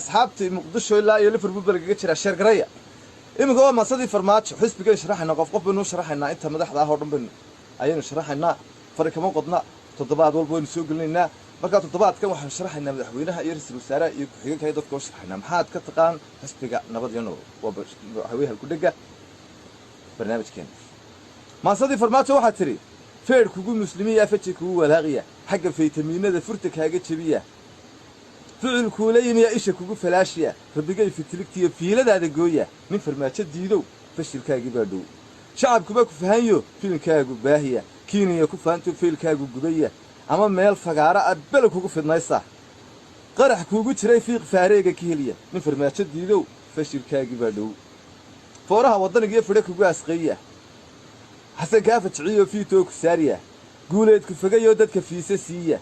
أصحابتي مقدشوا إلا يليفربول بلقيت شير قرية إما هو ما صدي فرماتش حسب كي شرحنا قف بنو شرحنا أنت مدح ذا هورن بن أيين شرحنا فرق ما قدنا تطبيقات والبوين سوق لنا marka toddobaad kan waxaan sharaxaynaa madaxweynaha iyo ra'iisul wasaaraha iyo ku-xigeenka dadka oo sharaxaynaa maxaad ka taqaan xisbiga nabad iyo nolol waa madaxweynaha ku dhiga barnaamijkeena maasadii farmaajo waxaa tiri feer kugu muslimiya faji kugu walaaqiya xagga faytamiinada furta kaaga jabiya ficil kuula yimiya isha kugu falaashiya rabbigay fitiligtiyo fiiladaada gooya nin farmaajo diidow fashilkaagii baa dhow shacabkuba ku fahanyo fiilkaagu baahiya kiiniya ku fahanto fiilkaagu gubaya ama meel fagaara ah bal kugu fidnaysa qarax kugu jiray fiiq faareega keliya min farmaajo diidow fashilkaagi baa dhow fooraha wadaniga iyo fidha kugu asqeeya xasan kaafa jiciyo fiitoo ku saariya guuleed ku fogayo dadka fiisa siiya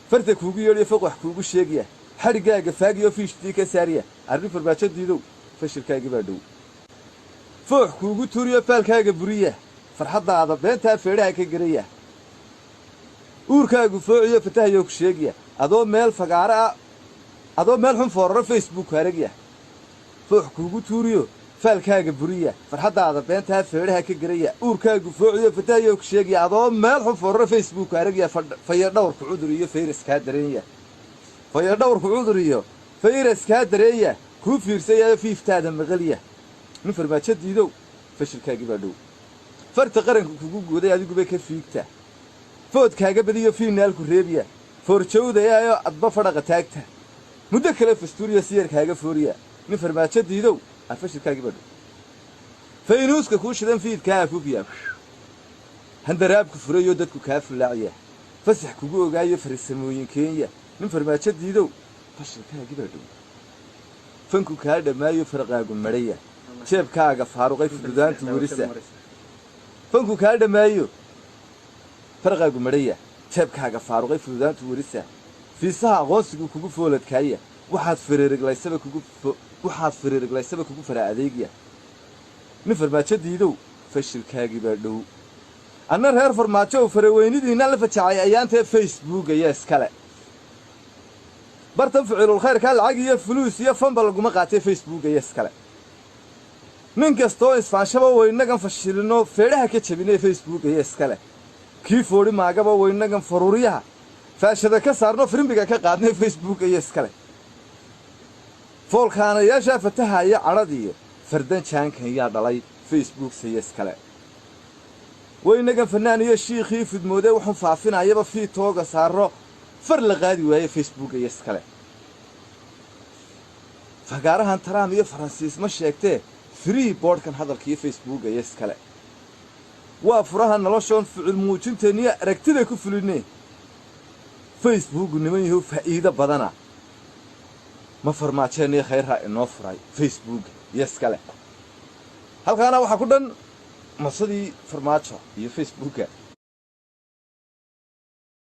farta kugu yeedhiyo faqax kugu sheegaya xarigaaga faagiyo fiishtii ka saariya arrin farmaajo diidow fashilkaagi baa dhow foox kugu turiyo faalkaaga buriya farxadaada beentaa feedhaha ka garaya uurkaagu foociyo fatahayo ku sheegaya adoo meel fagaara ah adoo meel xun fooraro facebook aragaya foox kugu tuuriyo faalkaaga buriya farxadaada beentaa feedhaha ka garaya uurkaagu foociyo fatahayo ku sheegaya adoo meel xun fooraro facebook aragaya faya dhowrku cudur iyo fayras kaa dareenya faya dhowrku cudur iyo fayras kaa dareenya kuu fiirsaya fiiftaada maqaliya nin farmaajo diidow fashilkaagii baa dhow farta qaranka kugu gooday adiguba ka fiigta foodkaaga badiyo fiinaalku reebiya foorjowdayayo adba fadhaqa taagta muddo kale fastuuriya siyarkaaga fooriya nin farmaajo diidow fashilkaagii baa dhow faynuuska kuu shidan fiidkaa afufiya handaraabku furayo dadku kaa fulaaciya fasax kugu ogaayo farisamooyin keenya nin farmaajo diidow fashilkaagii baa dhow fanku kaa dhammaayo farqaagu madhaya jeebkaaga faaruqay fududaantu werisa fanku kaa dhammaayo farqaagu madhaya jeebkaaga faaruqay fududaantu werisa fiisaha aqoonsigu kugu fooladkaaya waxaad firiiriglaysaba kugu faraa adeegya nin farmaajo diidow fashilkaagii baa dhow anna reer farmaajo u faraweynidiinna la fajacay ayaantee facebook ayaa iskale bartan ficilul khayrkaa lacag iyo fuluus iyo fanba laguma qaatay facebook ayaa iskale nin kastoo isfaanshaba waynagan fashilino feedhaha ka jabinay facebook ayaa iskale kii foodhi maagaba waynagan faruuriyaha faashada ka saarno firimbiga ka qaadnay facebook ayaa iskale foolkaanayaashaa fatahaya cadhadiiyo fardan jaankan yaa dhalay facebook saya iskale waynagan fanaan iyo shiikhii fidmoodee wuxuu faafinayaba fii tooga saaro far la qaadi waaye facebook ayaa iskale fagaarahan taraam iyo faransiis ma sheegtee free boardkan hadalka iyo facebook ayaa iskale waa furaha noloshoon ficil muujinteeniyo aragtida ku fulinee facebook niman yahow faa'iido badana ma farmaajeeniyo khayrha inoo furay facebook iyo iskale halkaana waxaa ku dhan masadii farmaajo iyo facebooka